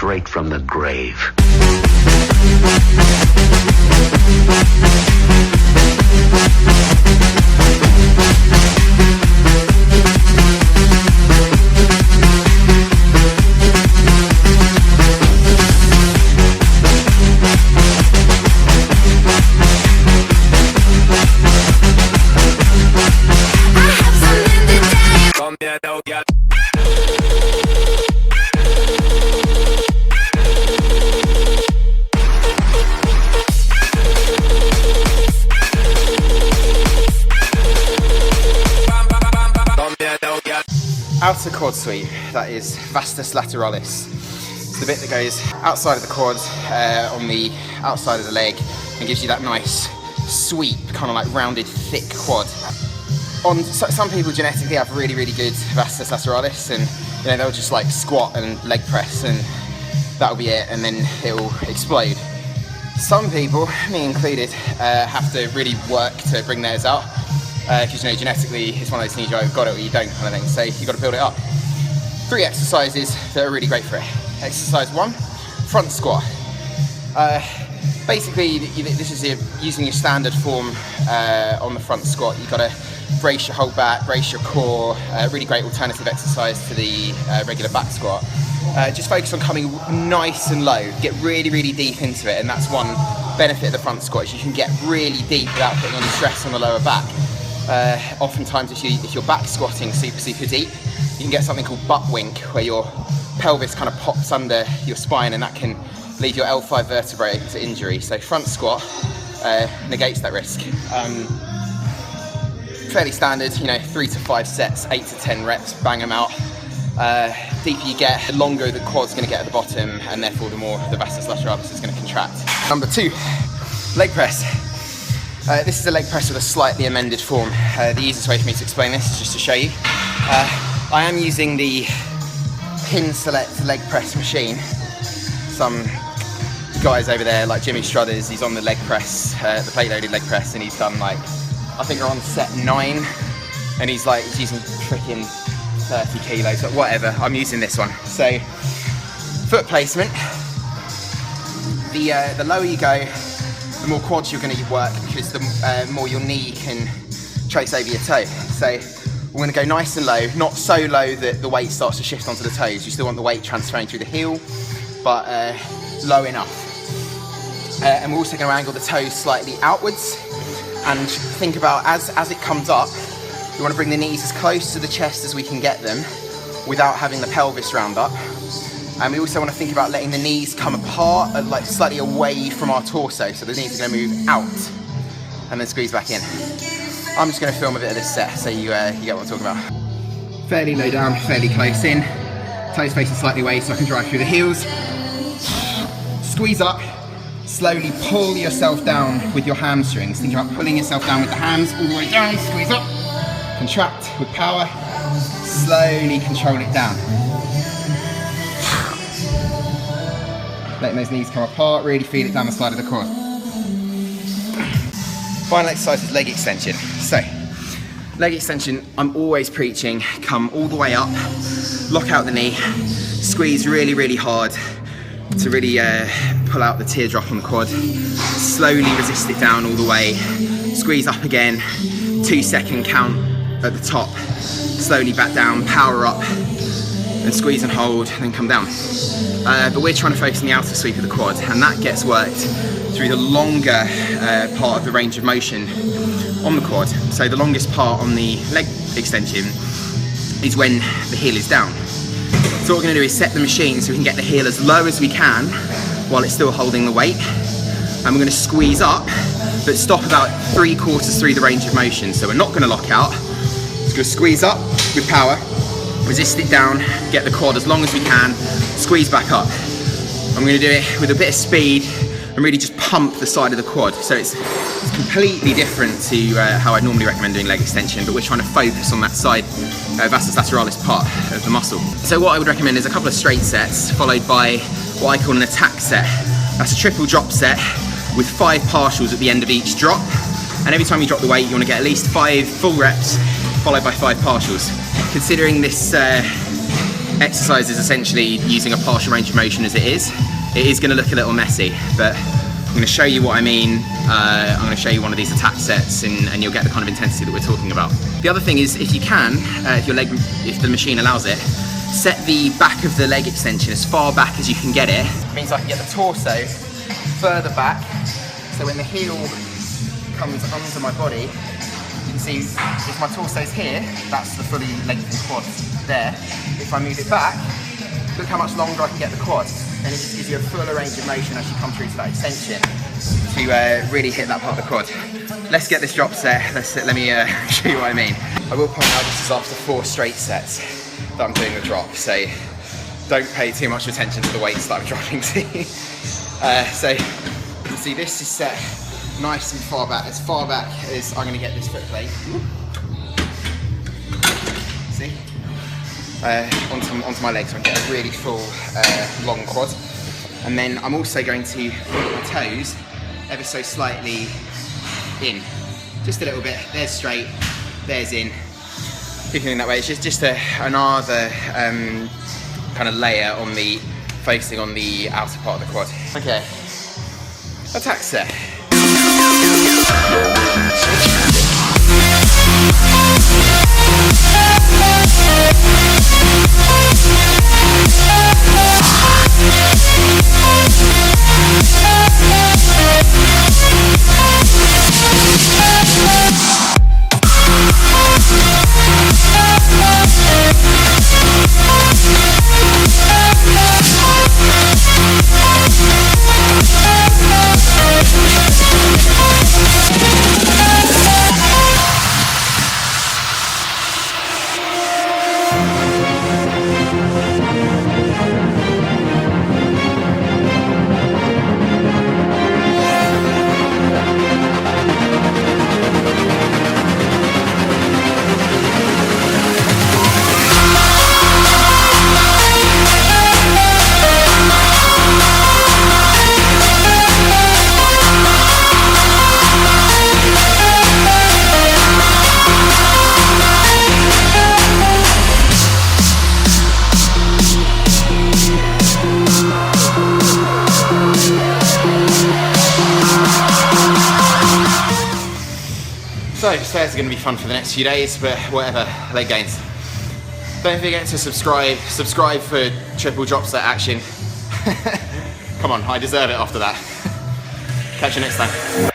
straight from the grave. Outer quad sweep, that is Vastus Lateralis. It's the bit that goes outside of the quad, on the outside of the leg, and gives you that nice sweep, kind of like rounded, thick quad. Some people genetically have really, really good Vastus Lateralis, and they'll just like squat and leg press, and that'll be it, and then it'll explode. Some people, me included, have to really work to bring theirs out. Because genetically it's one of those things you either got it or you don't kind of thing, so you've got to build it up. 3 exercises that are really great for it. Exercise 1, front squat. Basically this is using your standard form on the front squat. You've got to brace your whole back, brace your core. Really great alternative exercise to the regular back squat. Just focus on coming nice and low, get really, really deep into it, and that's one benefit of the front squat, is you can get really deep without putting any stress on the lower back. Oftentimes if you're back squatting super deep, you can get something called butt wink, where your pelvis kind of pops under your spine, and that can lead your L5 vertebrae to injury. So front squat negates that risk. Fairly standard, 3 to 5 sets, 8 to 10 reps, bang them out. Deeper you get, the longer the quad's going to get at the bottom, and therefore the more the Vastus Lateralis is going to contract. Number 2, leg press. This is a leg press with a slightly amended form. The easiest way for me to explain this is just to show you. I am using the pin select leg press machine. Some guys over there, like Jimmy Struthers, he's on the leg press, the plate loaded leg press, and he's done like, I think we're on set 9, and he's using freaking 30 kilos, but whatever, I'm using this one. So, foot placement. The lower you go, the more quads you're going to work, because the more your knee can trace over your toe. So we're going to go nice and low, not so low that the weight starts to shift onto the toes. You still want the weight transferring through the heel, but low enough. And we're also going to angle the toes slightly outwards, and think about as it comes up, we want to bring the knees as close to the chest as we can get them without having the pelvis round up. And we also want to think about letting the knees come apart, like slightly away from our torso, so the knees are going to move out and then squeeze back in. I'm just going to film a bit of this set so you get what I'm talking about. Fairly low down, fairly close in, toes facing slightly away so I can drive through the heels. Squeeze up, slowly pull yourself down with your hamstrings. Think about pulling yourself down with the hands all the way down, squeeze up, contract with power, slowly control it down. Letting those knees come apart, really feel it down the side of the quad. Final exercise is leg extension. So, leg extension, I'm always preaching, come all the way up, lock out the knee, squeeze really, really hard to really pull out the teardrop on the quad. Slowly resist it down all the way, squeeze up again, 2-second count at the top, slowly back down, power up, and squeeze and hold, and then come down. But we're trying to focus on the outer sweep of the quad, and that gets worked through the longer part of the range of motion on the quad. So the longest part on the leg extension is when the heel is down. So what we're going to do is set the machine so we can get the heel as low as we can while it's still holding the weight. And we're going to squeeze up, but stop about 3/4 through the range of motion. So we're not going to lock out. It's going to squeeze up with power, resist it down, get the quad as long as we can, squeeze back up. I'm going to do it with a bit of speed and really just pump the side of the quad. So it's completely different to how I'd normally recommend doing leg extension, but we're trying to focus on that side, Vastus Lateralis part of the muscle. So what I would recommend is a couple of straight sets, followed by what I call an attack set. That's a triple drop set with 5 partials at the end of each drop. And every time you drop the weight, you want to get at least 5 full reps, followed by 5 partials. Considering this exercise is essentially using a partial range of motion as it is going to look a little messy, but I'm going to show you what I mean. I'm going to show you one of these attack sets, and you'll get the kind of intensity that we're talking about. The other thing is, if you can, if the machine allows it, set the back of the leg extension as far back as you can get it. It means I can get the torso further back, so when the heel comes under my body, you can see if my torso's here, that's the fully lengthened quad there. If I move it back, look how much longer I can get the quad. And it just gives you a fuller range of motion as you come through to that extension to really hit that part of the quad. Let's get this drop set. Let me show you what I mean. I will point out this is after 4 straight sets that I'm doing the drop, so don't pay too much attention to the weights that I'm dropping to. So you can see this is set nice and far back, as far back as I'm going to get this foot plate. See? Onto my legs, so I get a really full long quad. And then I'm also going to point my toes ever so slightly in, just a little bit. There's straight, there's in. Keeping it that way. It's just another kind of layer on the focusing on the outer part of the quad. Okay, attack set. So stairs are going to be fun for the next few days, but whatever, leg gains. Don't forget to subscribe for triple drop set action. Come on, I deserve it after that. Catch you next time.